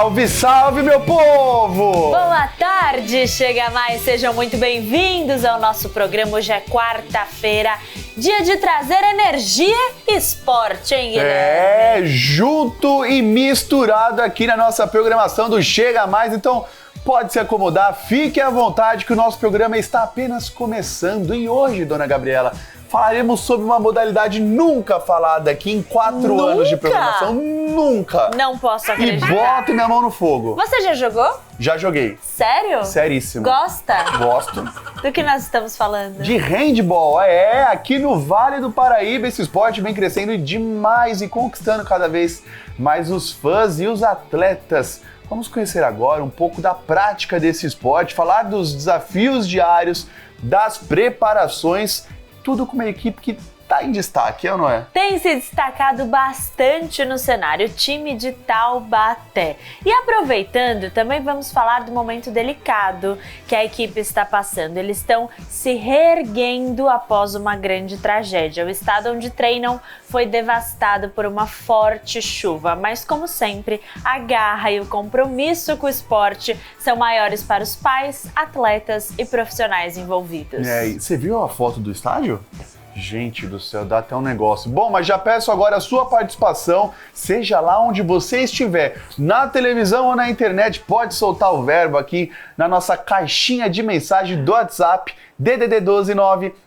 Salve, salve, meu povo! Boa tarde, chega mais, sejam muito bem-vindos ao nosso programa. Hoje é quarta-feira, dia de trazer energia e esporte, hein, Guilherme? É, junto e misturado aqui na nossa programação do Chega Mais, então pode se acomodar, fique à vontade que o nosso programa está apenas começando. E hoje, dona Gabriela, falaremos sobre uma modalidade nunca falada aqui em 4 anos de programação. Nunca! Não posso acreditar. E boto minha mão no fogo. Você já jogou? Já joguei. Sério? Seríssimo. Gosta? Gosto. Do que nós estamos falando? De handball, aqui no Vale do Paraíba esse esporte vem crescendo demais e conquistando cada vez mais os fãs e os atletas. Vamos conhecer agora um pouco da prática desse esporte, falar dos desafios diários, das preparações, tudo com uma equipe que está em destaque, é ou não é? Tem se destacado bastante no cenário, o time de Taubaté. E aproveitando, também vamos falar do momento delicado que a equipe está passando. Eles estão se reerguendo após uma grande tragédia. O estado onde treinam foi devastado por uma forte chuva, mas como sempre, a garra e o compromisso com o esporte são maiores para os pais, atletas e profissionais envolvidos. E você viu a foto do estádio? Gente do céu, dá até um negócio. Bom, mas já peço agora a sua participação, seja lá onde você estiver, na televisão ou na internet, pode soltar o verbo aqui na nossa caixinha de mensagem do WhatsApp, DDD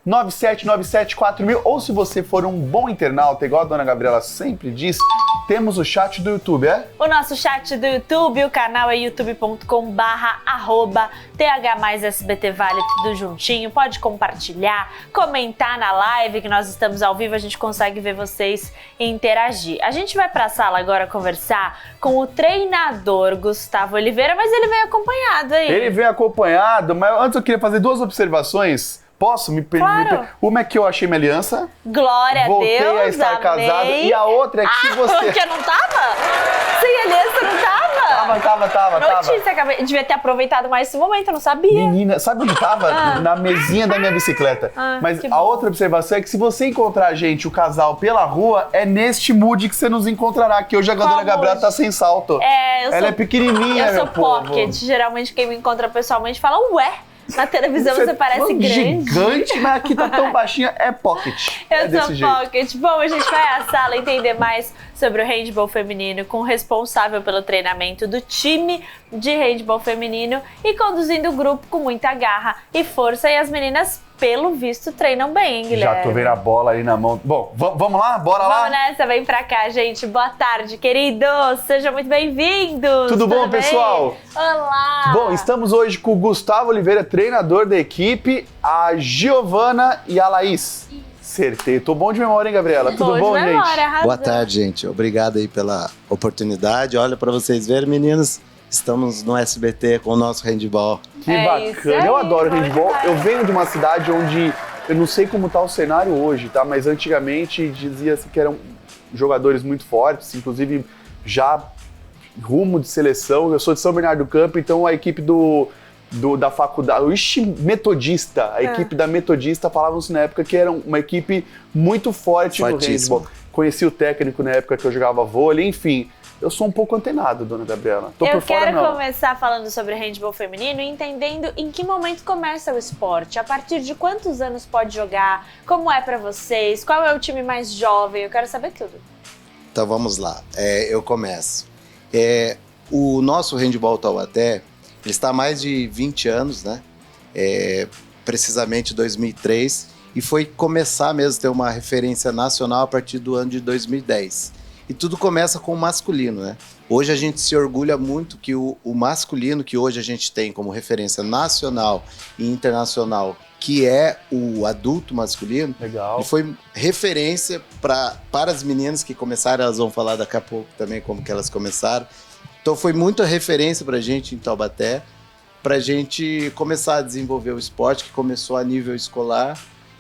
12997974000, ou se você for um bom internauta, igual a dona Gabriela sempre diz, temos o chat do YouTube, O nosso chat do YouTube, o canal é youtube.com/TH+SBT Vale, tudo juntinho. Pode compartilhar, comentar na live que nós estamos ao vivo, a gente consegue ver vocês e interagir. A gente vai pra sala agora conversar com o treinador Gustavo Oliveira, mas ele veio acompanhado aí. Ele veio acompanhado, mas antes eu queria fazer 2 observações. Posso? Claro. Uma é que eu achei minha aliança. Glória a Deus, Voltei a estar amém. casado. E a outra é que você... Que eu não tava? Sem aliança, não tava? Tava. Notícia, devia ter aproveitado mais esse momento, eu não sabia. Menina, sabe onde tava? Na mesinha da minha bicicleta. Mas a outra observação é que se você encontrar o casal pela rua, é neste mood que você nos encontrará, que hoje a dona Gabriela tá sem salto. Ela é pequenininha, eu meu sou pocket. Geralmente quem me encontra pessoalmente fala, ué. Na televisão você parece grande. Gigante, mas aqui tá tão baixinha, é pocket. Eu sou pocket. Bom, a gente vai à sala entender mais sobre o handball feminino com o responsável pelo treinamento do time de handball feminino e conduzindo o grupo com muita garra e força. E as meninas, pelo visto, treinam bem, hein, Guilherme? Já tô vendo a bola aí na mão. Bom, vamos lá? Bora lá? Vamos nessa, vem pra cá, gente. Boa tarde, queridos. Sejam muito bem-vindos. Tudo bom, pessoal? Olá. Bom, estamos hoje com o Gustavo Oliveira, treinador da equipe, a Giovana e a Laís. Acertei. Tô bom de memória, hein, Gabriela? Tudo bom, gente? Arrasou. Boa tarde, gente. Obrigado aí pela oportunidade. Olha, pra vocês verem, meninos, estamos no SBT com o nosso handball. Que bacana. Eu adoro handball. Eu venho de uma cidade onde, eu não sei como tá o cenário hoje, tá? Mas antigamente dizia-se que eram jogadores muito fortes, inclusive já rumo de seleção. Eu sou de São Bernardo do Campo, então a equipe da faculdade, o metodista, a equipe da metodista, falávamos na época que era uma equipe muito forte no handball. Conheci o técnico na época que eu jogava vôlei, enfim. Eu sou um pouco antenado, dona Gabriela. Eu quero começar falando sobre handball feminino e entendendo em que momento começa o esporte, a partir de quantos anos pode jogar, como é pra vocês, qual é o time mais jovem, eu quero saber tudo. Então vamos lá, eu começo. O nosso handball Taubaté, ele está há mais de 20 anos, né? Precisamente 2003, e foi começar mesmo a ter uma referência nacional a partir do ano de 2010. E tudo começa com o masculino, né? Hoje a gente se orgulha muito que o masculino que hoje a gente tem como referência nacional e internacional, que é o adulto masculino, legal. Ele foi referência para as meninas que começaram, elas vão falar daqui a pouco também como que elas começaram. Então foi muita referência para a gente em Taubaté, para a gente começar a desenvolver o esporte, que começou a nível escolar.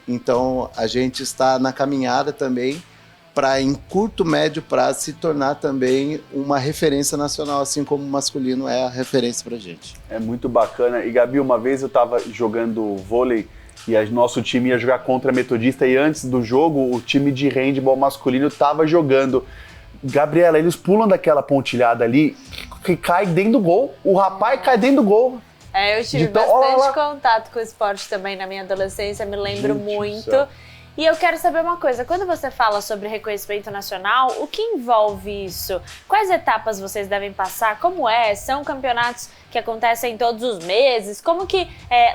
Então a gente está na caminhada também para, em curto, médio prazo, se tornar também uma referência nacional, assim como o masculino é a referência pra gente. É muito bacana. E, Gabi, uma vez eu tava jogando vôlei e nosso time ia jogar contra a Metodista e antes do jogo o time de handball masculino tava jogando. Gabriela, eles pulam daquela pontilhada ali que cai dentro do gol. O rapaz cai dentro do gol. Eu tive bastante contato com o esporte também na minha adolescência, me lembro muito. E eu quero saber uma coisa, quando você fala sobre reconhecimento nacional, o que envolve isso? Quais etapas vocês devem passar? Como é? São campeonatos que acontecem todos os meses? Como que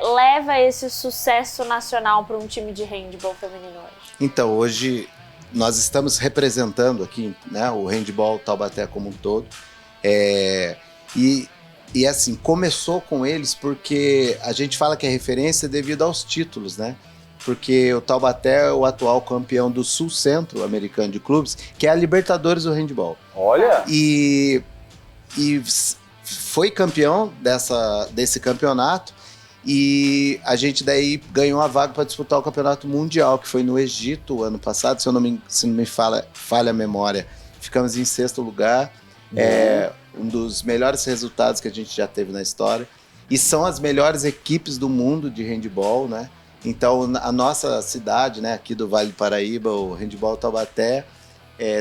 leva esse sucesso nacional para um time de handball feminino hoje? Então, hoje nós estamos representando aqui, né, o handball Taubaté como um todo. E assim, começou com eles porque a gente fala que é referência devido aos títulos, né? Porque o Taubaté é o atual campeão do Sul-Centro americano de clubes, que é a Libertadores do handball. Olha! E foi campeão desse campeonato, e a gente daí ganhou a vaga para disputar o campeonato mundial, que foi no Egito ano passado, se não me falha a memória. Ficamos em 6º lugar, um dos melhores resultados que a gente já teve na história, e são as melhores equipes do mundo de handball, né? Então, a nossa cidade, né, aqui do Vale do Paraíba, o Handball Taubaté,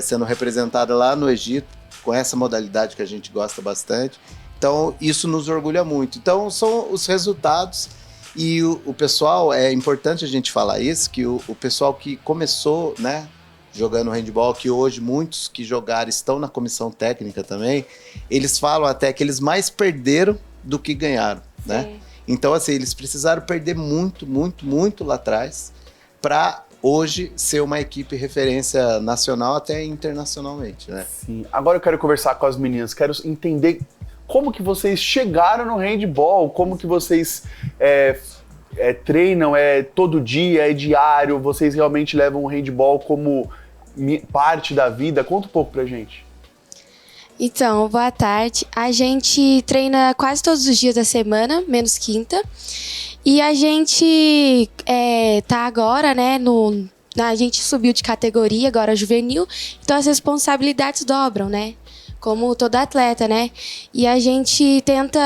sendo representada lá no Egito, com essa modalidade que a gente gosta bastante. Então, isso nos orgulha muito. Então, são os resultados. E o pessoal, é importante a gente falar isso, que o pessoal que começou, né, jogando handball, que hoje muitos que jogaram estão na comissão técnica também, eles falam até que eles mais perderam do que ganharam, né? Sim. Então, assim, eles precisaram perder muito, muito, muito lá atrás para hoje ser uma equipe referência nacional até internacionalmente, né? Sim. Agora eu quero conversar com as meninas, quero entender como que vocês chegaram no handball, como que vocês treinam, todo dia, é diário, vocês realmente levam o handball como parte da vida? Conta um pouco pra gente. Então, boa tarde. A gente treina quase todos os dias da semana, menos quinta. E a gente tá agora, né, a gente subiu de categoria, agora juvenil, então as responsabilidades dobram, né? Como todo atleta, né? E a gente tenta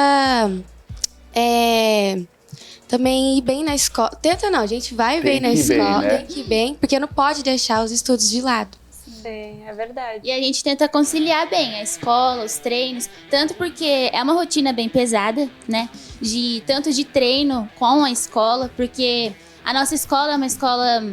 também ir bem na escola. Tenta não, a gente vai bem na escola, né? Tem que ir bem, porque não pode deixar os estudos de lado. Sim, é verdade. E a gente tenta conciliar bem a escola, os treinos, tanto porque é uma rotina bem pesada, né? Tanto de treino com a escola, porque a nossa escola é uma escola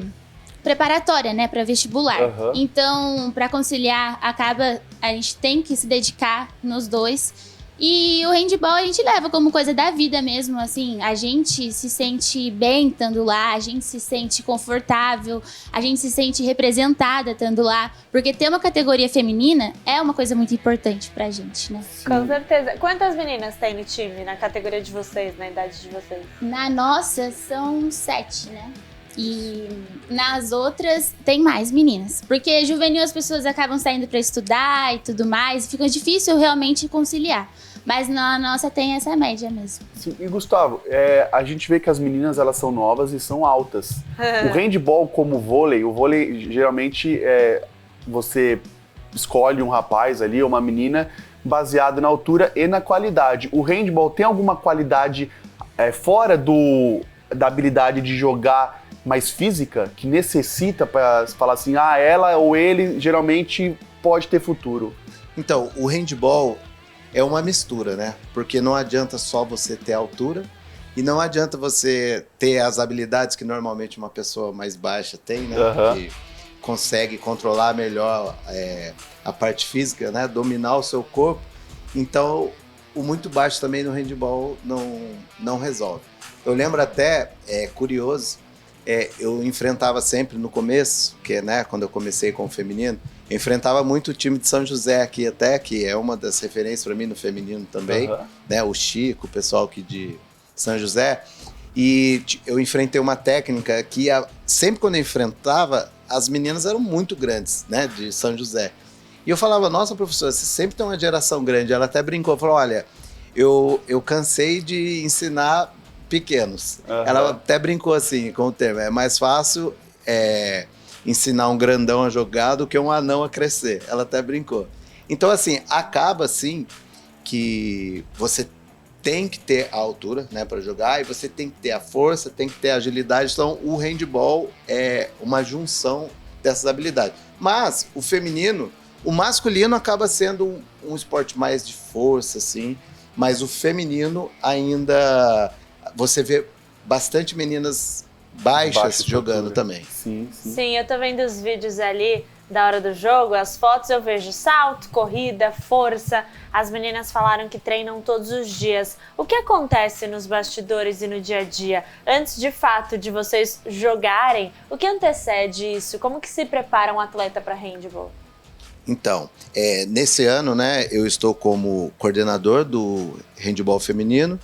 preparatória, né, para vestibular. Uhum. Então, para conciliar, a gente tem que se dedicar nos dois. E o handball a gente leva como coisa da vida mesmo, assim, a gente se sente bem estando lá, a gente se sente confortável, a gente se sente representada estando lá, porque ter uma categoria feminina é uma coisa muito importante pra gente, né? Com certeza. Quantas meninas tem no time, na categoria de vocês, na idade de vocês? Na nossa, são 7, né? E nas outras tem mais meninas, porque juvenil as pessoas acabam saindo para estudar e tudo mais, e fica difícil realmente conciliar. Mas na nossa tem essa média mesmo. Sim. E Gustavo, a gente vê que as meninas elas são novas e são altas. O handball como o vôlei geralmente você escolhe um rapaz ali ou uma menina baseado na altura e na qualidade. O handball tem alguma qualidade fora da habilidade de jogar mais física, que necessita para falar assim, ela ou ele geralmente pode ter futuro? Então, o handball é uma mistura, né? Porque não adianta só você ter altura e não adianta você ter as habilidades que normalmente uma pessoa mais baixa tem, né? Uhum. Que consegue controlar melhor a parte física, né? Dominar o seu corpo. Então, o muito baixo também no handball não resolve. Eu lembro até, curioso, eu enfrentava sempre no começo, né, quando eu comecei com o feminino, eu enfrentava muito o time de São José aqui até, que é uma das referências para mim no feminino também, né, o Chico, o pessoal aqui de São José, e eu enfrentei uma técnica que sempre quando eu enfrentava, as meninas eram muito grandes, né, de São José. E eu falava, nossa professora, você sempre tem uma geração grande. Ela até brincou, falou, olha, eu cansei de ensinar pequenos. Uhum. Ela até brincou assim com o termo, é mais fácil ensinar um grandão a jogar do que um anão a crescer. Ela até brincou. Então, assim, acaba assim que você tem que ter a altura, né, para jogar, e você tem que ter a força, tem que ter a agilidade. Então, o handball é uma junção dessas habilidades. Mas o feminino O masculino acaba sendo um esporte mais de força, assim, mas o feminino ainda... Você vê bastante meninas baixas jogando também. Sim. Sim, eu tô vendo os vídeos ali da hora do jogo, as fotos, eu vejo salto, corrida, força. As meninas falaram que treinam todos os dias. O que acontece nos bastidores e no dia a dia? Antes, de fato, de vocês jogarem, o que antecede isso? Como que se prepara um atleta para handball? Então, nesse ano, né, eu estou como coordenador do handball feminino,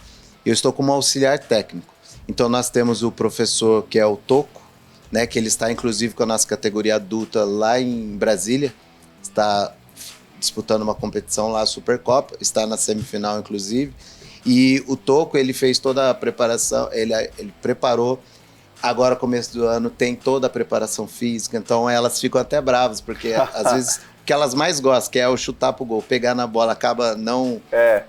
eu estou como auxiliar técnico. Então, nós temos o professor que é o Toco, né, que ele está inclusive com a nossa categoria adulta lá em Brasília, está disputando uma competição lá, a Supercopa, está na semifinal inclusive, e o Toco, ele fez toda a preparação, ele preparou, agora começo do ano tem toda a preparação física, então elas ficam até bravas, porque às vezes o que elas mais gostam, que é o chutar pro gol, pegar na bola, acaba não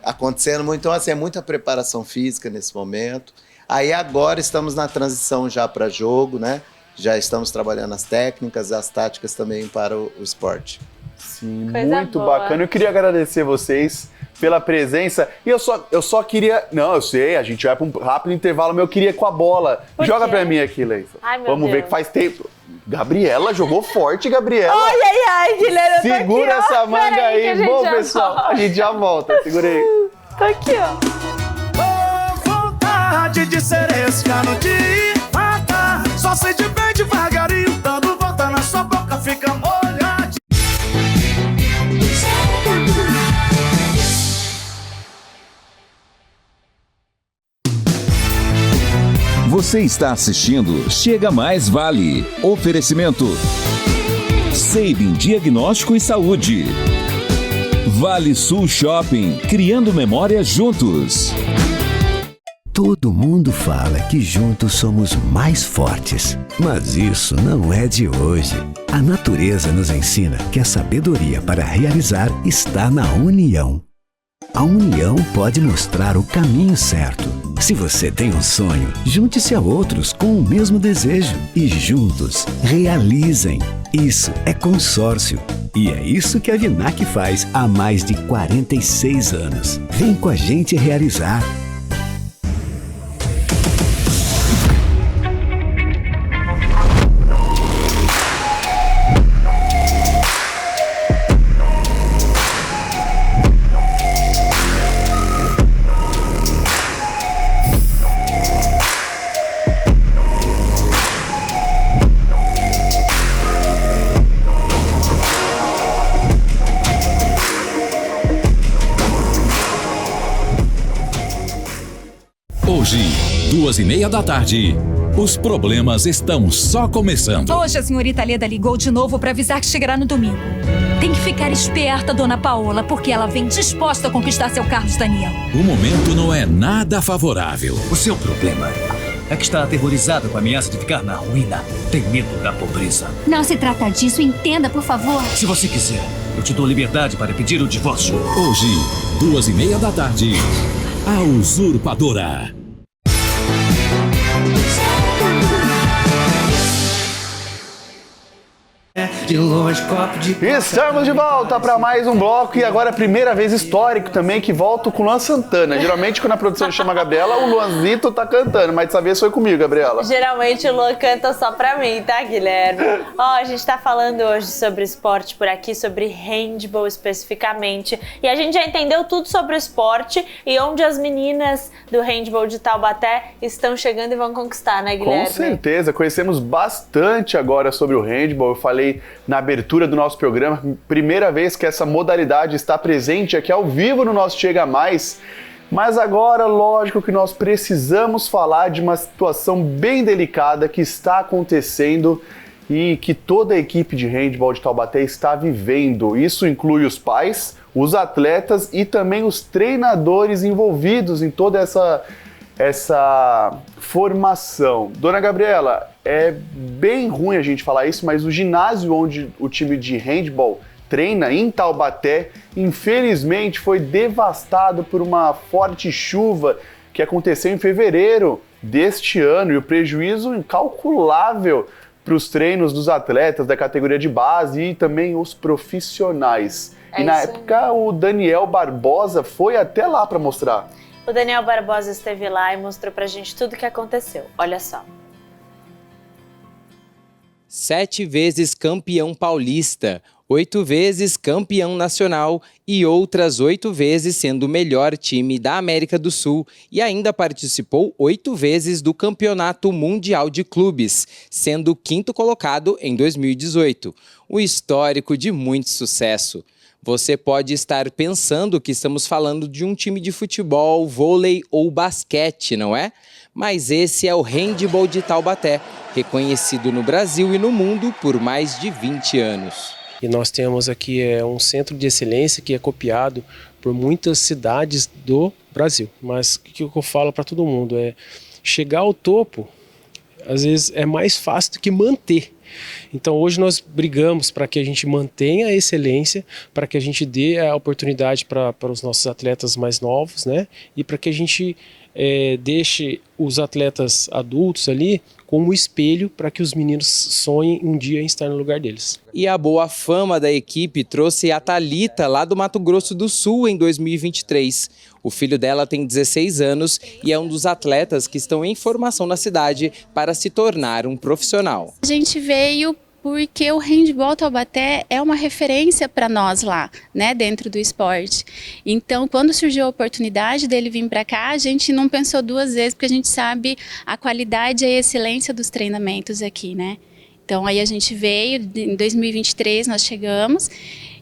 acontecendo muito, então assim, é muita preparação física nesse momento. Aí agora estamos na transição já para jogo, né? Já estamos trabalhando as técnicas, as táticas também para o esporte. Sim, Coisa muito boa. bacana. Eu queria agradecer vocês pela presença. E eu só queria... Não, eu sei, a gente vai para um rápido intervalo, mas eu queria ir com a bola. Por Joga quê? pra mim aqui, Leisa. Ai, meu Vamos ver Deus. que faz tempo. Gabriela jogou forte, Gabriela. Ai, Guilherme, eu tô Segura aqui, ó. essa manga Pera aí que a aí. gente Bom, já pessoal, volta. a gente já volta. Segura aí. Tô aqui, ó. Vontade de ser esse cano de mata. Só sei de bem devagarinho, dando volta na sua boca, fica molhadinho. Você está assistindo Chega Mais Vale. Oferecimento Sabin Diagnóstico e Saúde. Vale Sul Shopping, criando memórias juntos. Todo mundo fala que juntos somos mais fortes, mas isso não é de hoje. A natureza nos ensina que a sabedoria para realizar está na união. A união pode mostrar o caminho certo. Se você tem um sonho, junte-se a outros com o mesmo desejo e juntos realizem. Isso é consórcio. E é isso que a Vinac faz há mais de 46 anos. Vem com a gente realizar. Hoje, 14h30. Os problemas estão só começando. Hoje a senhorita Leda ligou de novo para avisar que chegará no domingo. Tem que ficar esperta, dona Paola, porque ela vem disposta a conquistar seu Carlos Daniel. O momento não é nada favorável. O seu problema é que está aterrorizada com a ameaça de ficar na ruína. Tem medo da pobreza. Não se trata disso, entenda, por favor. Se você quiser, eu te dou liberdade para pedir o divórcio. Hoje, 14h30. A Usurpadora. De longe, copo de... Estamos de volta para mais um bloco e agora a primeira vez histórico também que volto com o Luan Santana. Geralmente quando a produção chama a Gabriela, o Luanzito tá cantando, mas dessa vez foi comigo, Gabriela. Geralmente o Luan canta só pra mim, tá, Guilherme? Ó, a gente tá falando hoje sobre esporte por aqui, sobre handball especificamente. E a gente já entendeu tudo sobre o esporte e onde as meninas do handball de Taubaté estão chegando e vão conquistar, né, Guilherme? Com certeza, conhecemos bastante agora sobre o handball. Eu falei na abertura do nosso programa, primeira vez que essa modalidade está presente aqui ao vivo no nosso Chega Mais. Mas agora, lógico que nós precisamos falar de uma situação bem delicada que está acontecendo e que toda a equipe de handball de Taubaté está vivendo. Isso inclui os pais, os atletas e também os treinadores envolvidos em toda essa formação. Dona Gabriela, é bem ruim a gente falar isso, mas o ginásio onde o time de handball treina, em Taubaté, infelizmente foi devastado por uma forte chuva que aconteceu em fevereiro deste ano e o prejuízo incalculável para os treinos dos atletas da categoria de base e também os profissionais. E na época o Daniel Barbosa foi até lá para mostrar. O Daniel Barbosa esteve lá e mostrou pra gente tudo o que aconteceu. Olha só. 7 vezes campeão paulista, 8 vezes campeão nacional e outras 8 vezes sendo o melhor time da América do Sul e ainda participou 8 vezes do Campeonato Mundial de Clubes, sendo o 5º colocado em 2018. Um histórico de muito sucesso. Você pode estar pensando que estamos falando de um time de futebol, vôlei ou basquete, não é? Mas esse é o Handball de Taubaté, reconhecido no Brasil e no mundo por mais de 20 anos. E nós temos aqui um centro de excelência que é copiado por muitas cidades do Brasil. Mas o que eu falo para todo mundo é chegar ao topo, às vezes é mais fácil do que manter. Então hoje nós brigamos para que a gente mantenha a excelência, para que a gente dê a oportunidade para os nossos atletas mais novos, né? E para que a gente deixe os atletas adultos ali como espelho para que os meninos sonhem um dia em estar no lugar deles. E a boa fama da equipe trouxe a Thalita lá do Mato Grosso do Sul em 2023. O filho dela tem 16 anos e é um dos atletas que estão em formação na cidade para se tornar um profissional. A gente veio porque o Handball Taubaté é uma referência para nós lá, né, dentro do esporte. Então, quando surgiu a oportunidade dele vir para cá, a gente não pensou 2 vezes, porque a gente sabe a qualidade e a excelência dos treinamentos aqui, né? Então, aí a gente veio, em 2023 nós chegamos,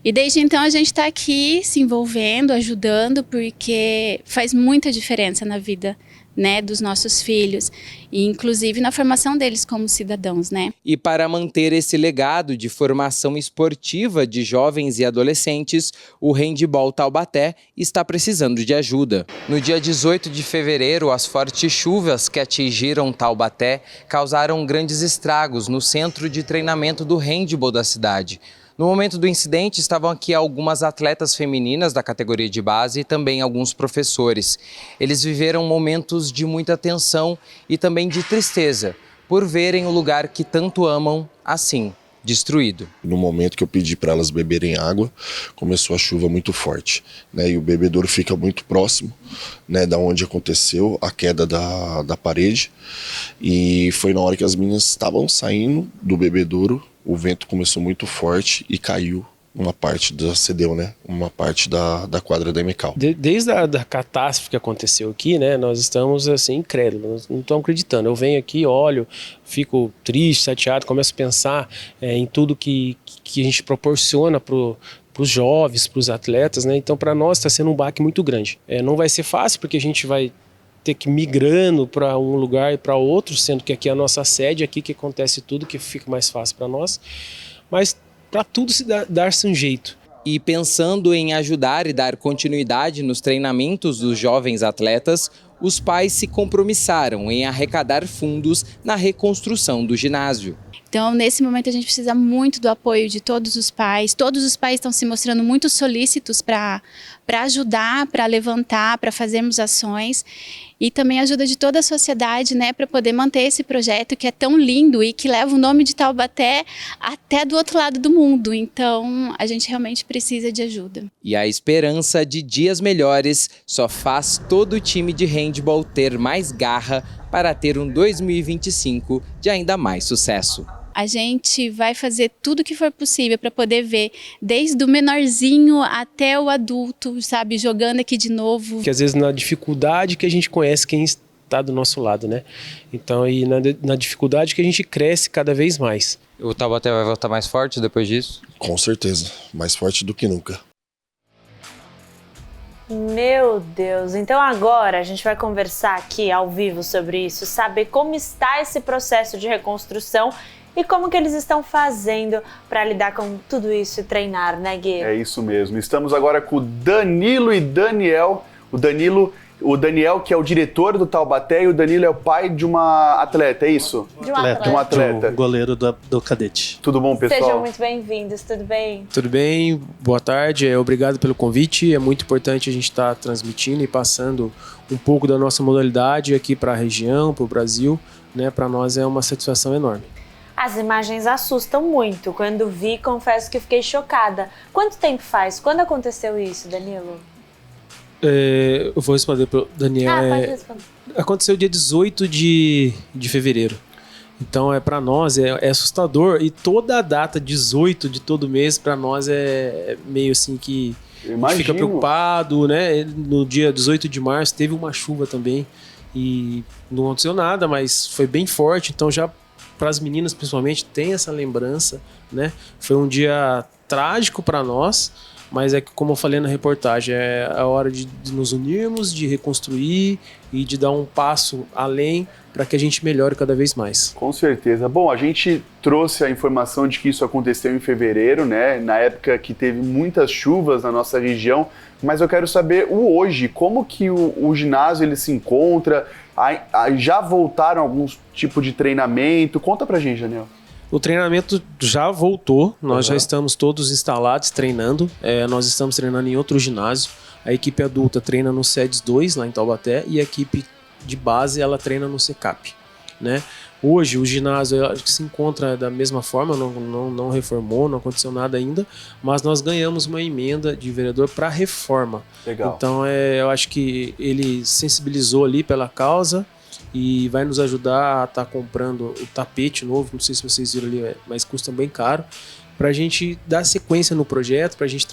e desde então a gente está aqui se envolvendo, ajudando, porque faz muita diferença na vida, né, dos nossos filhos, e inclusive na formação deles como cidadãos, né? E para manter esse legado de formação esportiva de jovens e adolescentes, o Handball Taubaté está precisando de ajuda. No dia 18 de fevereiro, as fortes chuvas que atingiram Taubaté causaram grandes estragos no centro de treinamento do handball da cidade. No momento do incidente, estavam aqui algumas atletas femininas da categoria de base e também alguns professores. Eles viveram momentos de muita tensão e também de tristeza, por verem o lugar que tanto amam assim, destruído. No momento que eu pedi para elas beberem água, começou a chuva muito forte, né? E o bebedouro fica muito próximo, né, da onde aconteceu a queda da parede. E foi na hora que as meninas estavam saindo do bebedouro, o vento começou muito forte e caiu uma parte cedeu, né? Uma parte da quadra da EMECAL. Desde a catástrofe que aconteceu aqui, né? Nós estamos assim incrédulos, não estamos acreditando. Eu venho aqui, olho, fico triste, chateado, começo a pensar em tudo que a gente proporciona para os jovens, para os atletas, né? Então, para nós está sendo um baque muito grande. Não vai ser fácil porque a gente vai ter que ir migrando para um lugar e para outro, sendo que aqui é a nossa sede, aqui que acontece tudo, que fica mais fácil para nós, mas para tudo se dar-se um jeito. E pensando em ajudar e dar continuidade nos treinamentos dos jovens atletas, os pais se compromissaram em arrecadar fundos na reconstrução do ginásio. Então, nesse momento, a gente precisa muito do apoio de todos os pais. Todos os pais estão se mostrando muito solícitos para ajudar, para levantar, para fazermos ações. E também a ajuda de toda a sociedade, né, para poder manter esse projeto que é tão lindo e que leva o nome de Taubaté até do outro lado do mundo. Então, a gente realmente precisa de ajuda. E a esperança de dias melhores só faz todo o time de handball ter mais garra para ter um 2025 de ainda mais sucesso. A gente vai fazer tudo que for possível para poder ver, desde o menorzinho até o adulto, sabe, jogando aqui de novo. Que às vezes na dificuldade que a gente conhece quem está do nosso lado, né? Então, e na dificuldade que a gente cresce cada vez mais. O Taubaté vai voltar mais forte depois disso? Com certeza, mais forte do que nunca. Meu Deus, então agora a gente vai conversar aqui ao vivo sobre isso, saber como está esse processo de reconstrução e como que eles estão fazendo para lidar com tudo isso e treinar, né, Gui? É isso mesmo. Estamos agora com o Danilo e Daniel. O Daniel, que é o diretor do Taubaté, e o Danilo é o pai de uma atleta, é isso? De um atleta. Do goleiro do cadete. Tudo bom, pessoal? Sejam muito bem-vindos, tudo bem? Tudo bem, boa tarde, obrigado pelo convite. É muito importante a gente estar transmitindo e passando um pouco da nossa modalidade aqui para a região, para o Brasil, né? Para nós é uma satisfação enorme. As imagens assustam muito. Quando vi, confesso que fiquei chocada. Quanto tempo faz? Quando aconteceu isso, Danilo? Eu vou responder pro Daniel. Pode responder. Aconteceu dia 18 de fevereiro. Então, para nós, é assustador. E toda a data, 18 de todo mês, para nós é meio assim que a gente fica preocupado, né? No dia 18 de março teve uma chuva também e não aconteceu nada, mas foi bem forte. Então, já para as meninas, principalmente, tem essa lembrança, né? Foi um dia trágico para nós, mas é que, como eu falei na reportagem, é a hora de nos unirmos, de reconstruir e de dar um passo além para que a gente melhore cada vez mais. Com certeza. Bom, a gente trouxe a informação de que isso aconteceu em fevereiro, né? Na época que teve muitas chuvas na nossa região, mas eu quero saber o hoje, como que o ginásio ele se encontra, já voltaram algum tipo de treinamento? Conta pra gente, Daniel. O treinamento já voltou, nós já estamos todos instalados treinando, nós estamos treinando em outro ginásio, a equipe adulta treina no SEDES 2, lá em Taubaté, e a equipe de base ela treina no SECAP, né? Hoje o ginásio se encontra da mesma forma, não reformou, não aconteceu nada ainda, mas nós ganhamos uma emenda de vereador para reforma. Legal. Então eu acho que ele sensibilizou ali pela causa e vai nos ajudar a estar comprando o tapete novo, não sei se vocês viram ali, mas custa bem caro, para a gente dar sequência no projeto, para a gente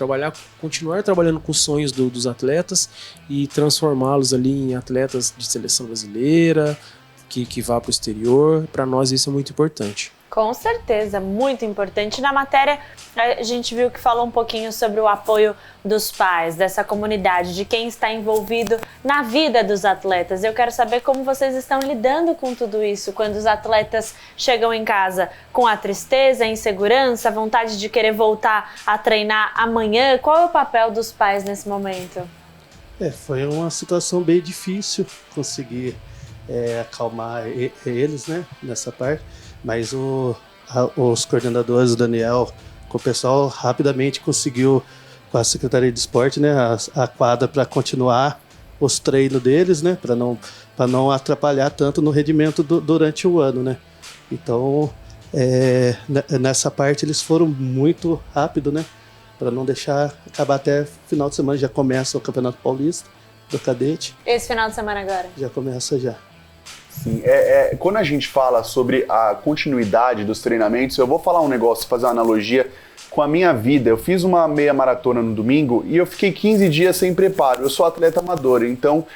continuar trabalhando com os sonhos dos atletas e transformá-los ali em atletas de seleção brasileira, que vá para o exterior. Para nós isso é muito importante. Com certeza, muito importante. Na matéria, a gente viu que falou um pouquinho sobre o apoio dos pais, dessa comunidade, de quem está envolvido na vida dos atletas. Eu quero saber como vocês estão lidando com tudo isso, quando os atletas chegam em casa com a tristeza, a insegurança, a vontade de querer voltar a treinar amanhã. Qual é o papel dos pais nesse momento? Foi uma situação bem difícil conseguir acalmar eles, né, nessa parte. Mas os coordenadores, o Daniel, com o pessoal, rapidamente conseguiu, com a Secretaria de Esporte, né, a quadra para continuar os treinos deles, né, para não atrapalhar tanto no rendimento durante o ano, né. Então, nessa parte eles foram muito rápido, né, para não deixar acabar até final de semana. Já começa o Campeonato Paulista do Cadete. Esse final de semana agora? Já começa já. Sim, quando a gente fala sobre a continuidade dos treinamentos, eu vou falar um negócio, fazer uma analogia com a minha vida. Eu fiz uma meia maratona no domingo e eu fiquei 15 dias sem preparo. Eu sou atleta amador, então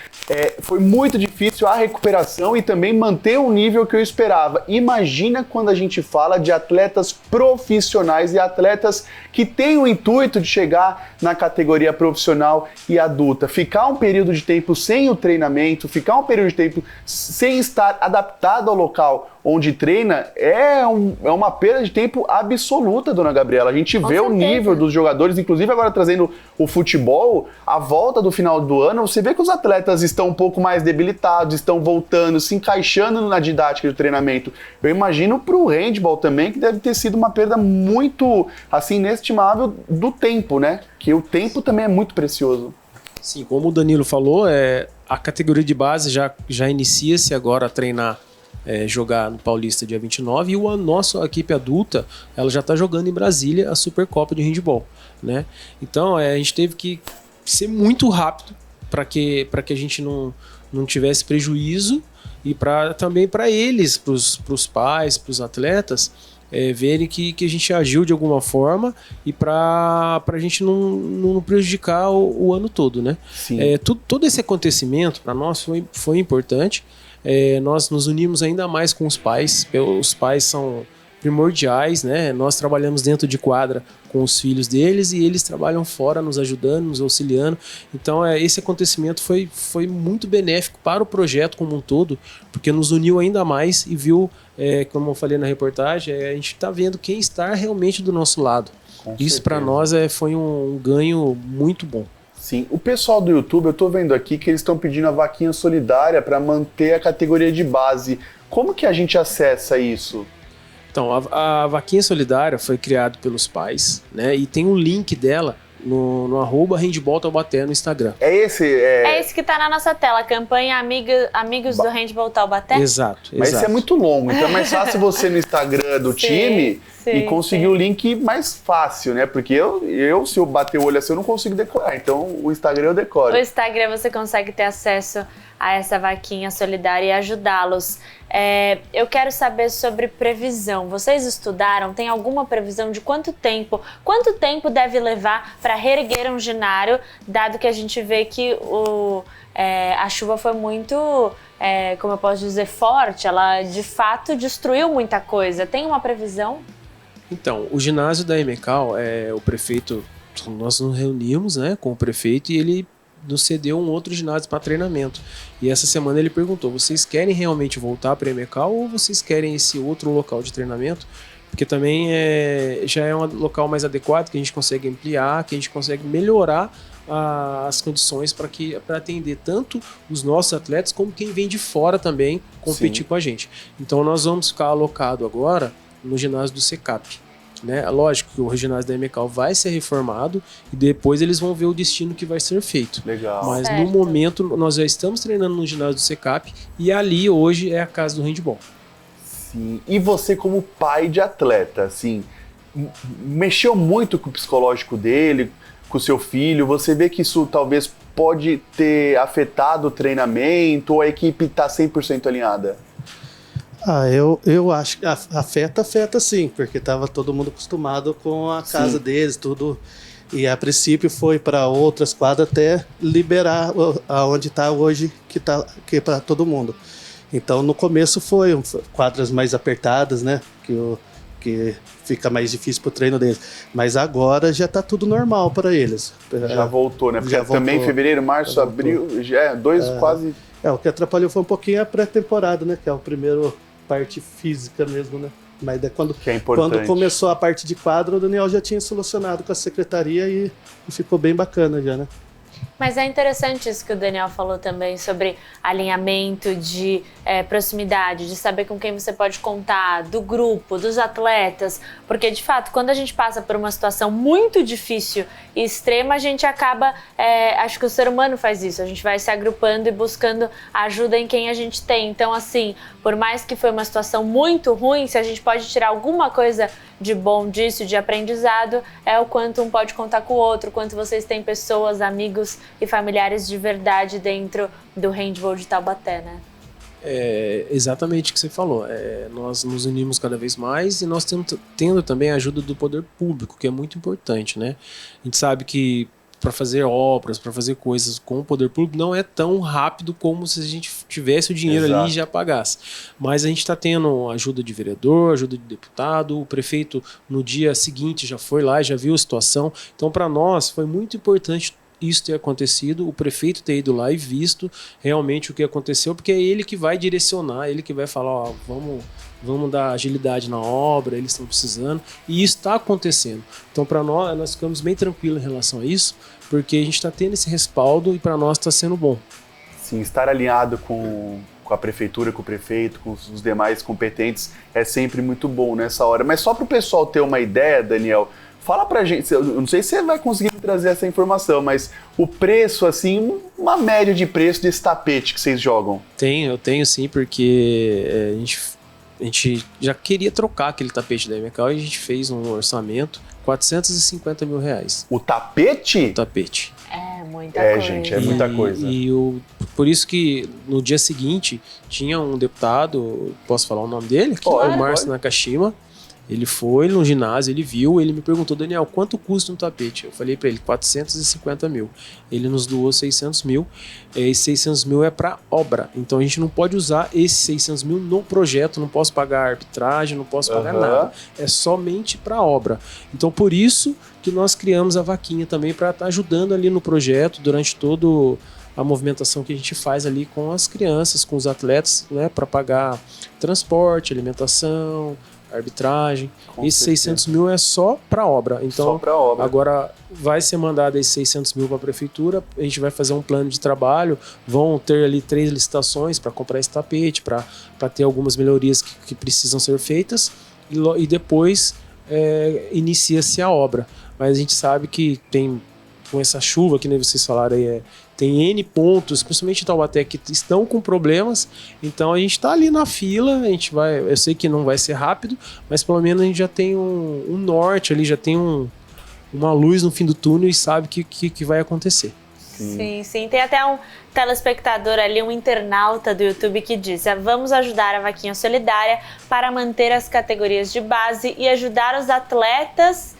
foi muito difícil a recuperação e também manter o nível que eu esperava. Imagina quando a gente fala de atletas profissionais e atletas que têm o intuito de chegar na categoria profissional e adulta. Ficar um período de tempo sem o treinamento, ficar um período de tempo sem estar adaptado ao local onde treina, é uma perda de tempo absoluta, dona Gabriela. A gente vê o nível dos jogadores, inclusive agora trazendo o futebol, a volta do final do ano, você vê que os atletas estão um pouco mais debilitados, estão voltando, se encaixando na didática do treinamento. Eu imagino para o handball também, que deve ter sido uma perda muito, assim, inestimável do tempo, né? Que o tempo também é muito precioso. Sim, como o Danilo falou, a categoria de base já inicia-se agora a treinar, jogar no Paulista dia 29, e a nossa equipe adulta ela já está jogando em Brasília a Supercopa de Handball, né? Então a gente teve que ser muito rápido para que a gente não tivesse prejuízo e também para eles, para os pais, para os atletas, verem que a gente agiu de alguma forma e para a gente não prejudicar o ano todo, né? Todo esse acontecimento para nós foi importante. Nós nos unimos ainda mais com os pais. Os pais são primordiais, né? Nós trabalhamos dentro de quadra com os filhos deles e eles trabalham fora, nos ajudando, nos auxiliando. Então esse acontecimento foi muito benéfico para o projeto como um todo, porque nos uniu ainda mais e viu, como eu falei na reportagem, a gente está vendo quem está realmente do nosso lado. Isso para nós foi um ganho muito bom. Sim, o pessoal do YouTube, eu tô vendo aqui que eles estão pedindo a vaquinha solidária para manter a categoria de base. Como que a gente acessa isso? Então, a vaquinha solidária foi criada pelos pais, né? E tem um link dela no @handball Taubaté no Instagram. É esse? É esse que tá na nossa tela, campanha Amigos do Handball Taubaté? Exato. Mas isso é muito longo, então é mais fácil você no Instagram do time e conseguir o link mais fácil, né? Porque se eu bater o olho assim, eu não consigo decorar. Então, o Instagram eu decoro. O Instagram você consegue ter acesso a essa vaquinha solidária e ajudá-los. Eu quero saber sobre previsão. Vocês estudaram? Tem alguma previsão de quanto tempo deve levar para reerguer um ginário, dado que a gente vê que a chuva foi muito, como eu posso dizer, forte, ela de fato destruiu muita coisa. Tem uma previsão? Então, o ginásio da EMECAL, o prefeito, nós nos reunimos, né, com o prefeito, e ele nos cedeu um outro ginásio para treinamento. E essa semana ele perguntou, vocês querem realmente voltar para a EMECAL ou vocês querem esse outro local de treinamento? Porque também já é um local mais adequado, que a gente consegue ampliar, que a gente consegue melhorar as condições para atender tanto os nossos atletas como quem vem de fora também competir com a gente. Então nós vamos ficar alocado agora no ginásio do CECAP. Né? Lógico que o ginásio da EMECAL vai ser reformado e depois eles vão ver o destino que vai ser feito. Legal. Mas no momento nós já estamos treinando no ginásio do CECAP e ali hoje é a casa do handball. Sim. E você como pai de atleta, assim, mexeu muito com o psicológico dele, com o seu filho? Você vê que isso talvez pode ter afetado o treinamento ou a equipe está 100% alinhada? Eu acho que afeta sim, porque estava todo mundo acostumado com a casa deles, tudo. E a princípio foi para outras quadras até liberar aonde está hoje, que é para todo mundo. Então no começo foi quadras mais apertadas, né? Que fica mais difícil para o treino deles. Mas agora já está tudo normal para eles. Já voltou, né? Porque também fevereiro, março, abril, já quase... O que atrapalhou foi um pouquinho a pré-temporada, né? Que é o primeiro parte física mesmo, né? Mas quando começou a parte de quadro, o Daniel já tinha solucionado com a secretaria e ficou bem bacana já, né? Mas é interessante isso que o Daniel falou também sobre alinhamento de proximidade, de saber com quem você pode contar, do grupo, dos atletas, porque de fato, quando a gente passa por uma situação muito difícil e extrema, a gente acaba, acho que o ser humano faz isso, a gente vai se agrupando e buscando ajuda em quem a gente tem. Então assim, por mais que foi uma situação muito ruim, se a gente pode tirar alguma coisa de bom disso, de aprendizado, é o quanto um pode contar com o outro, quanto vocês têm pessoas, amigos e familiares de verdade dentro do handball de Taubaté, né? É exatamente o que você falou. Nós nos unimos cada vez mais e nós tendo também a ajuda do poder público, que é muito importante, né? A gente sabe que para fazer obras, para fazer coisas com o poder público não é tão rápido como se a gente tivesse o dinheiro ali e já pagasse. Mas a gente está tendo ajuda de vereador, ajuda de deputado, o prefeito no dia seguinte já foi lá, já viu a situação. Então para nós foi muito importante isso ter acontecido, o prefeito ter ido lá e visto realmente o que aconteceu, porque é ele que vai direcionar, ele que vai falar, vamos dar agilidade na obra, eles estão precisando, e isso está acontecendo. Então para nós ficamos bem tranquilos em relação a isso, porque a gente está tendo esse respaldo e para nós está sendo bom. Sim, estar alinhado com a prefeitura, com o prefeito, com os demais competentes é sempre muito bom nessa hora. Mas só para o pessoal ter uma ideia, Daniel, fala pra gente, eu não sei se você vai conseguir trazer essa informação, mas o preço, assim, uma média de preço desse tapete que vocês jogam. Eu tenho sim, porque a gente já queria trocar aquele tapete da EMECAL e a gente fez um orçamento, R$450 mil. O tapete? O tapete. É muita coisa. Gente, é muita coisa. Por isso que no dia seguinte tinha um deputado, posso falar o nome dele? Pode, o Márcio Nakashima. Ele foi no ginásio, ele viu, ele me perguntou, Daniel, quanto custa um tapete? Eu falei para ele, 450 mil. Ele nos doou 600 mil. Esse 600 mil é para obra. Então a gente não pode usar esses 600 mil no projeto, não posso pagar arbitragem, não posso pagar nada. É somente para obra. Então por isso que nós criamos a vaquinha também para estar ajudando ali no projeto durante todo a movimentação que a gente faz ali com as crianças, com os atletas, né, para pagar transporte, alimentação, arbitragem. Esses 600 mil é só para obra. Então, só pra obra. Agora vai ser mandado esses 600 mil para a prefeitura, a gente vai fazer um plano de trabalho, vão ter ali 3 licitações para comprar esse tapete, para ter algumas melhorias que precisam ser feitas e depois inicia-se a obra. Mas a gente sabe que tem com essa chuva, que nem vocês falaram aí, tem N pontos, principalmente em Taubaté, que estão com problemas. Então a gente está ali na fila, eu sei que não vai ser rápido, mas pelo menos a gente já tem um norte ali, já tem uma luz no fim do túnel e sabe que vai acontecer. Sim. Tem até um telespectador ali, um internauta do YouTube que diz: vamos ajudar a Vaquinha Solidária para manter as categorias de base e ajudar os atletas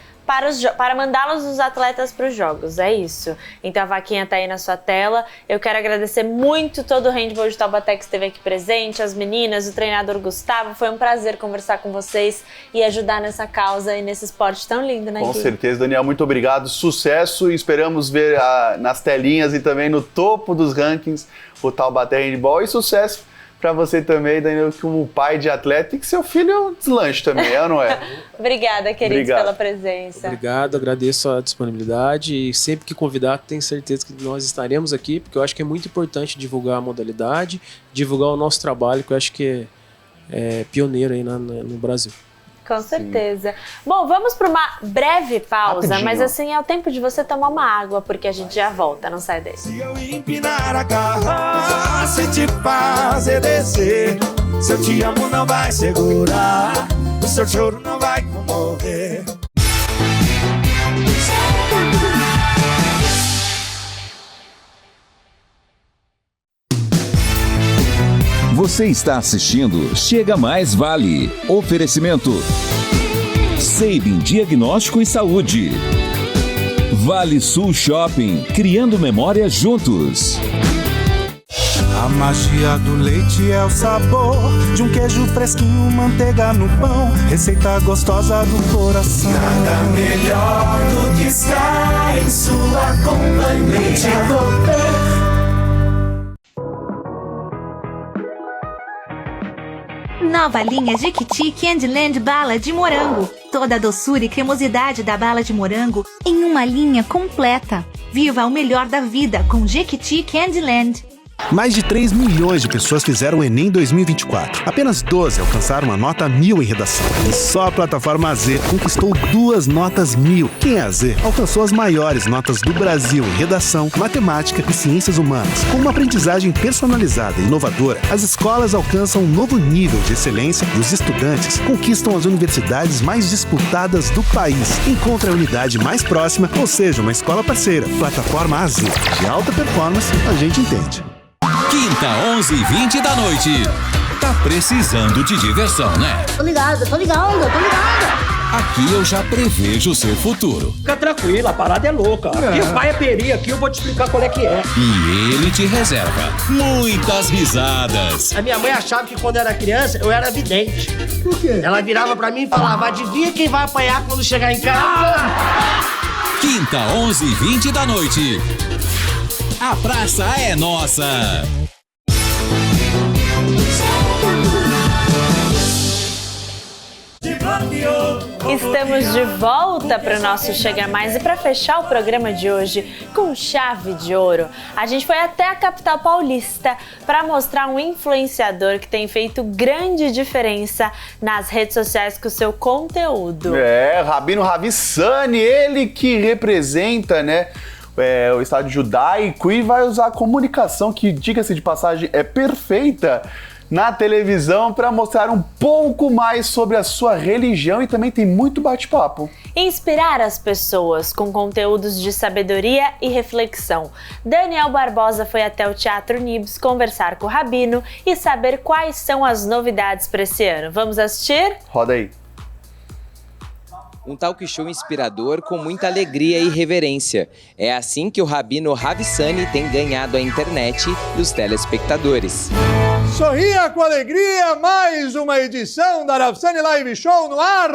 para mandá-los os atletas para os jogos, é isso. Então a vaquinha tá aí na sua tela. Eu quero agradecer muito todo o handball de Taubaté que esteve aqui presente, as meninas, o treinador Gustavo. Foi um prazer conversar com vocês e ajudar nessa causa e nesse esporte tão lindo, né? Com certeza, Daniel, muito obrigado, sucesso e esperamos ver nas telinhas e também no topo dos rankings o Taubaté Handball, e sucesso para você também, Daniel, como pai de atleta, e que seu filho deslanche também, é ou não é? Obrigada, queridos, pela presença. Obrigado, agradeço a disponibilidade e sempre que convidar, tenho certeza que nós estaremos aqui, porque eu acho que é muito importante divulgar a modalidade, divulgar o nosso trabalho, que eu acho que é pioneiro aí no Brasil. Com certeza. Bom, vamos para uma breve pausa, rapidinho. Mas assim é o tempo de você tomar uma água, porque a gente já volta, não sai daí. Se eu empinar a carroça e te fazer descer, se eu te amo não vai segurar, o seu choro não vai comover. Você está assistindo Chega Mais Vale. Oferecimento Seibin Diagnóstico e Saúde. Vale Sul Shopping, criando memórias juntos. A magia do leite é o sabor de um queijo fresquinho, manteiga no pão, receita gostosa do coração. Nada melhor do que estar em sua companhia. Nova linha Jequiti Candyland Bala de Morango. Toda a doçura e cremosidade da bala de morango em uma linha completa. Viva o melhor da vida com Jequiti Candyland. Mais de 3 milhões de pessoas fizeram o Enem 2024. Apenas 12 alcançaram a nota 1000 em redação. E só a plataforma AZ conquistou 2 notas 1000. Quem é AZ alcançou as maiores notas do Brasil em redação, matemática e ciências humanas. Com uma aprendizagem personalizada e inovadora, as escolas alcançam um novo nível de excelência e os estudantes conquistam as universidades mais disputadas do país. Encontre a unidade mais próxima, ou seja, uma escola parceira. Plataforma AZ. De alta performance, a gente entende. Quinta, 11h20 da noite. Tá precisando de diversão, né? Tô ligado. Aqui eu já prevejo o seu futuro. Fica tranquilo, a parada é louca. Aqui vai a peri, aqui eu vou te explicar qual é que é. E ele te reserva muitas risadas. A minha mãe achava que quando eu era criança, eu era vidente. Por quê? Ela virava pra mim e falava: adivinha quem vai apanhar quando chegar em casa? Quinta, 11h20 da noite. A praça é nossa. Estamos de volta para o nosso Chega Mais e para fechar o programa de hoje com chave de ouro, a gente foi até a capital paulista para mostrar um influenciador que tem feito grande diferença nas redes sociais com o seu conteúdo. Rabino Ravissani, ele que representa, né, o Estado judaico e vai usar a comunicação, que, diga-se de passagem, é perfeita na televisão para mostrar um pouco mais sobre a sua religião, e também tem muito bate-papo. Inspirar as pessoas com conteúdos de sabedoria e reflexão. Daniel Barbosa foi até o Teatro Nibs conversar com o Rabino e saber quais são as novidades para esse ano. Vamos assistir? Roda aí. Um talk show inspirador com muita alegria e reverência. É assim que o Rabino Ravissani tem ganhado a internet e os telespectadores. Sorria com alegria, mais uma edição da Ravissani Live Show no ar!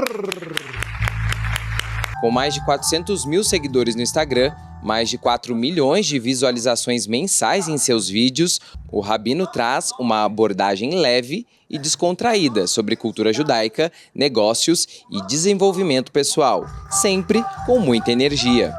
Com mais de 400 mil seguidores no Instagram, mais de 4 milhões de visualizações mensais em seus vídeos, o Rabino traz uma abordagem leve e descontraída sobre cultura judaica, negócios e desenvolvimento pessoal, sempre com muita energia.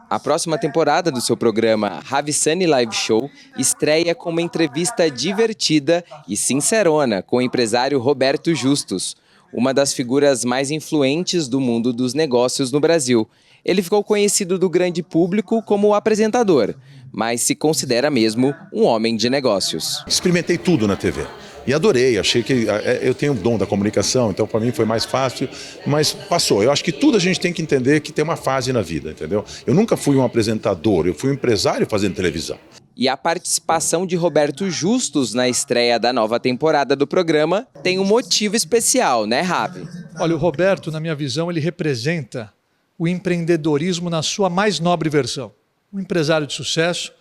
A próxima temporada do seu programa Ravissani Live Show estreia com uma entrevista divertida e sincerona com o empresário Roberto Justus. uma das figuras mais influentes do mundo dos negócios no Brasil. Ele ficou conhecido do grande público como apresentador, mas se considera mesmo um homem de negócios. Experimentei tudo na TV. E adorei, achei que eu tenho o dom da comunicação, então para mim foi mais fácil, mas passou. Eu acho que tudo a gente tem que entender que tem uma fase na vida, entendeu? Eu nunca fui um apresentador, eu fui um empresário fazendo televisão. E a participação de Roberto Justus na estreia da nova temporada do programa tem um motivo especial, né, Ravi? Olha, o Roberto, na minha visão, ele representa o empreendedorismo na sua mais nobre versão. Um empresário de sucesso,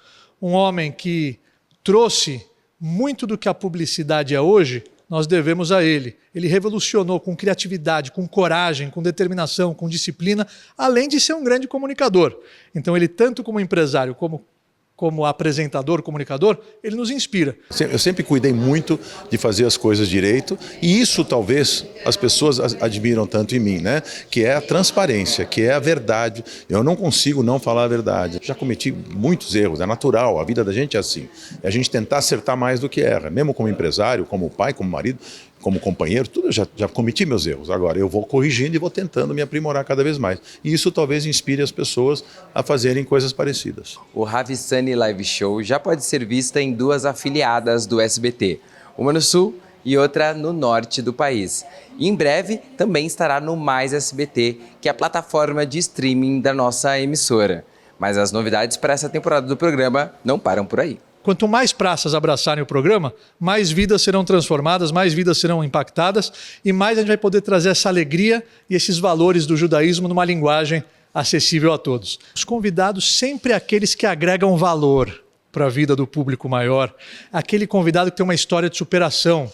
um homem que trouxe muito do que a publicidade é hoje, nós devemos a ele. Ele revolucionou com criatividade, com coragem, com determinação, com disciplina, além de ser um grande comunicador. Então ele, tanto como empresário como apresentador, comunicador, ele nos inspira. Eu sempre cuidei muito de fazer as coisas direito e isso talvez as pessoas admiram tanto em mim, né? Que é a transparência, que é a verdade. Eu não consigo não falar a verdade. Já cometi muitos erros, é natural, a vida da gente é assim. É a gente tentar acertar mais do que erra, mesmo como empresário, como pai, como marido, como companheiro, tudo eu já cometi meus erros. Agora eu vou corrigindo e vou tentando me aprimorar cada vez mais. E isso talvez inspire as pessoas a fazerem coisas parecidas. O Ravissani Live Show já pode ser vista em 2 afiliadas do SBT, uma no sul e outra no norte do país. E em breve também estará no Mais SBT, que é a plataforma de streaming da nossa emissora. Mas as novidades para essa temporada do programa não param por aí. Quanto mais praças abraçarem o programa, mais vidas serão transformadas, mais vidas serão impactadas e mais a gente vai poder trazer essa alegria e esses valores do judaísmo numa linguagem acessível a todos. Os convidados sempre aqueles que agregam valor para a vida do público maior, aquele convidado que tem uma história de superação,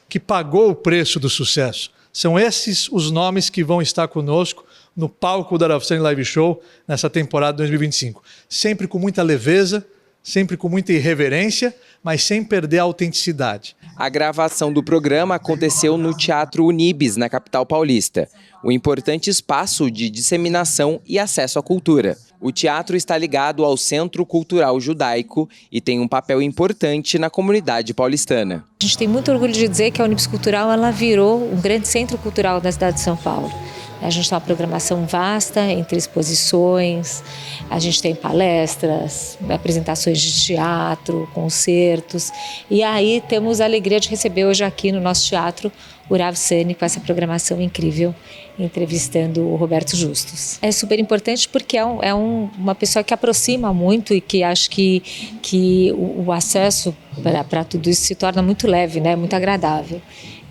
que pagou o preço do sucesso. São esses os nomes que vão estar conosco no palco da Ravissani Live Show nessa temporada 2025. Sempre com muita leveza, sempre com muita irreverência, mas sem perder a autenticidade. A gravação do programa aconteceu no Teatro Unibis, na capital paulista, um importante espaço de disseminação e acesso à cultura. O teatro está ligado ao Centro Cultural Judaico e tem um papel importante na comunidade paulistana. A gente tem muito orgulho de dizer que a Unibis Cultural ela virou um grande centro cultural da cidade de São Paulo. A gente tem uma programação vasta entre exposições, a gente tem palestras, apresentações de teatro, concertos. E aí temos a alegria de receber hoje aqui no nosso teatro o Ravissani com essa programação incrível, entrevistando o Roberto Justus. É super importante porque é uma pessoa que aproxima muito e que acho que o acesso para tudo isso se torna muito leve, né? Muito agradável.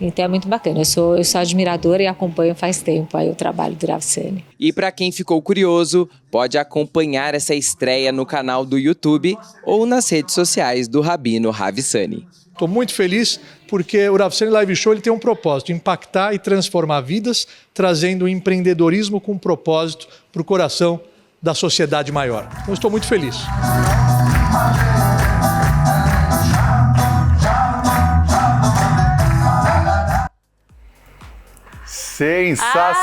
Então é muito bacana. Eu sou admiradora e acompanho faz tempo aí o trabalho do Ravissani. E para quem ficou curioso, pode acompanhar essa estreia no canal do YouTube ou nas redes sociais do Rabino Ravissani. Estou muito feliz porque o Ravissani Live Show ele tem um propósito, impactar e transformar vidas, trazendo o empreendedorismo com propósito para o coração da sociedade maior. Então estou muito feliz. Sensacional!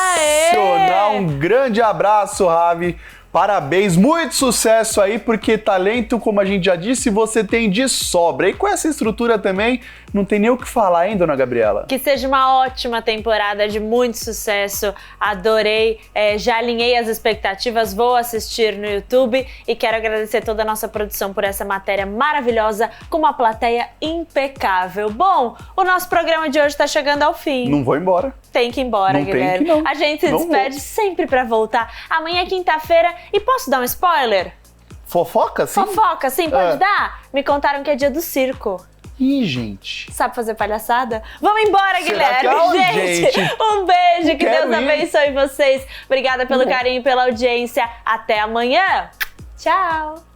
Aê! Um grande abraço, Ravi. Parabéns, muito sucesso aí, porque talento, como a gente já disse, você tem de sobra. E com essa estrutura também, não tem nem o que falar, hein, dona Gabriela? Que seja uma ótima temporada de muito sucesso. Adorei, já alinhei as expectativas, vou assistir no YouTube e quero agradecer toda a nossa produção por essa matéria maravilhosa, com uma plateia impecável. Bom, o nosso programa de hoje está chegando ao fim. Não vou embora. Tem que ir embora, Guilherme. A gente se despede sempre pra voltar. Amanhã é quinta-feira e posso dar um spoiler? Fofoca, sim? Fofoca, sim, pode dar? Me contaram que é dia do circo. Ih, gente. Sabe fazer palhaçada? Vamos embora, Guilherme. Gente, um beijo, que Deus abençoe vocês. Obrigada pelo carinho e pela audiência. Até amanhã. Tchau.